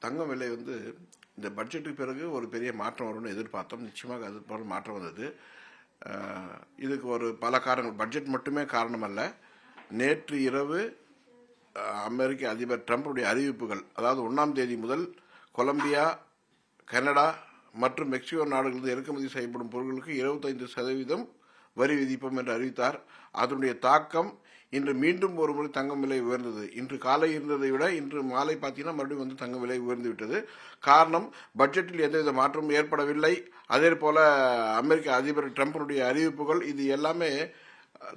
தங்கம் விலை வந்து இந்த பட்ஜெட்டுக்கு பிறகு ஒரு பெரிய மாற்றம் வரும்னு எதிர்பார்த்தோம். நிச்சயமாக அது போல மாற்றம் வந்தது. இதுக்கு ஒரு பல காரணங்கள், பட்ஜெட் மட்டுமே காரணம் அல்ல. நேற்று இரவு அமெரிக்க அதிபர் ட்ரம்புடைய அறிவிப்புகள், அதாவது 1ஆம் தேதி முதல் கொலம்பியா, கனடா மற்றும் மெக்சிகோ நாடுகளிலிருந்து இறக்குமதி செய்யப்படும் பொருட்களுக்கு 25% வரி விதிப்போம் என்று அறிவித்தார். அதனுடைய தாக்கம் இன்று மீண்டும் ஒரு முறை தங்கம் விலை உயர்ந்தது. இன்று காலை இருந்ததை விட இன்று மாலை பார்த்தீங்கன்னா மறுபடியும் வந்து தங்கம் விலை உயர்ந்து விட்டது. காரணம், பட்ஜெட்டில் எந்தவித மாற்றமும் ஏற்படவில்லை. அதே போல அமெரிக்க அதிபர் ட்ரம்பினுடைய அறிவிப்புகள், இது எல்லாமே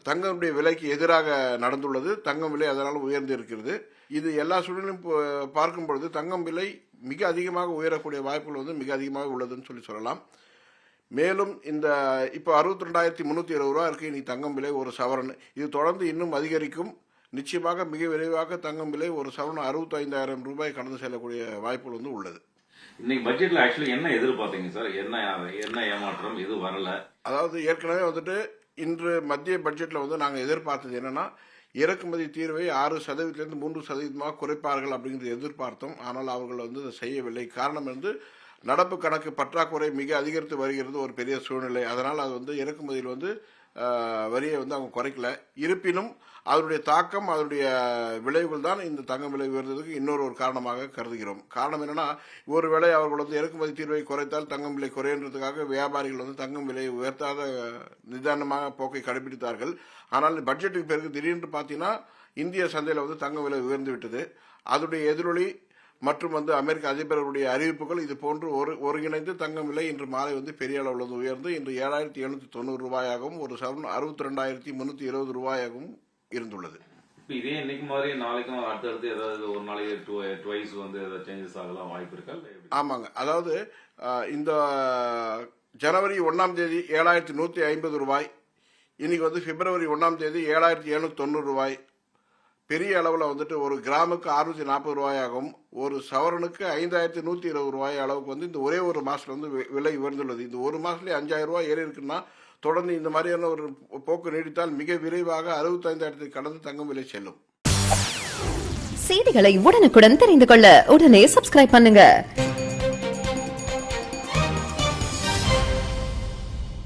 தங்கமுடைய விலைக்கு எதிராக நடந்துள்ளது. தங்கம் விலை அதனால் உயர்ந்து இருக்கிறது. இது எல்லா சூழலும் பார்க்கும் பொழுது தங்கம் விலை மிக அதிகமாக உயரக்கூடிய வாய்ப்புகள் வந்து மிக அதிகமாக உள்ளதுன்னு சொல்லலாம். மேலும் இந்த இப்போ 62,320 ரூபா இருக்கு இனி தங்கம் விலை ஒரு சவரன். இது தொடர்ந்து இன்னும் அதிகரிக்கும். நிச்சயமாக மிக விரைவாக தங்கம் விலை ஒரு சவரன் 65,000 ரூபாய் கடந்து செல்லக்கூடிய வாய்ப்புகள் வந்து உள்ளது. இன்னைக்கு பட்ஜெட்ல ஆக்சுவலி என்ன எதிர்பார்த்தீங்க சார்? என்ன ஏமாற்றம் எது வரல? அதாவது ஏற்கனவே வந்துட்டு இன்று மத்திய பட்ஜெட்ல வந்து நாங்கள் எதிர்பார்த்தது என்னன்னா, இறக்குமதி தீர்வை 6%லிருந்து 3% குறைப்பார்கள் அப்படிங்கிறது எதிர்பார்த்தோம். ஆனால் அவர்கள் வந்து அதை செய்யவில்லை. காரணம் வந்து நடப்பு கணக்கு பற்றாக்குறை மிக அதிகரித்து வருகிறது, ஒரு பெரிய சூழ்நிலை. அதனால் அது வந்து இறக்குமதியில் வந்து வரியை வந்து அவங்க குறைக்கல. இருப்பினும் அதனுடைய தாக்கம், அதனுடைய விளைவுகள் தான் இந்த தங்கம் விலை உயர்ந்ததுக்கு இன்னொரு காரணமாக கருதுகிறோம். காரணம் என்னன்னா, ஒருவேளை அவர்கள் வந்து இறக்குமதி தீர்வை குறைத்தால் தங்கம் விலை குறைன்றதுக்காக வியாபாரிகள் வந்து தங்கம் விலையை உயர்த்தாத நிதானமாக போக்கை கடைபிடித்தார்கள். ஆனால் பட்ஜெட்டுக்கு பிறகு திடீர்னு பார்த்தீங்கன்னா இந்திய சந்தையில் வந்து தங்கம் விலை உயர்ந்து விட்டது. அதனுடைய எதிரொலி மற்றும் வந்து அமெரிக்க அதிபர்களுடைய அறிவிப்புகள் இது போன்று ஒருங்கிணைந்து தங்கம் விலை இன்று மாலை வந்து பெரிய அளவில் உயர்ந்து இன்று 7,790 ரூபாயாகவும் ஒரு சவரன் 62,320 ரூபாயாகவும் இருந்துள்ளது. இதே இன்னைக்கு மாதிரி நாளைக்கும் அடுத்தடுத்து ஏதாவது ஒரு நாளைக்கு ட்வைஸ் வந்து ஏதாவது சேஞ்சஸ் ஆகலாம் வாய்ப்பு இருக்கா? ஆமாங்க, அதாவது இந்த ஜனவரி 1ஆம் தேதி 7,150 ரூபாய், இன்னைக்கு வந்து பிப்ரவரி 1ஆம் தேதி 7,790 ரூபாய். பெரிய அளவில் வந்துட்டு ஒரு கிராமுக்கு 640 ரூபாயாகவும் ஒரு சவரனுக்கு 5,120 ரூபாய் அளவுக்கு வந்து இந்த ஒரே ஒரு மாசத்துல வந்து விலை உயர்ந்துள்ளது. இந்த ஒரு மாசத்துலேயே 5,000 ரூபாய் ஏறி இருக்குன்னா தொடர்ந்து இந்த மாதிரியான ஒரு போக்கு நீடித்தால் மிக விரைவாக 65,000 கடந்து தங்கம் விலை செல்லும். செய்திகளை உடனுக்குடன் தெரிந்து கொள்ள உடனே சப்ஸ்கிரைப் பண்ணுங்க.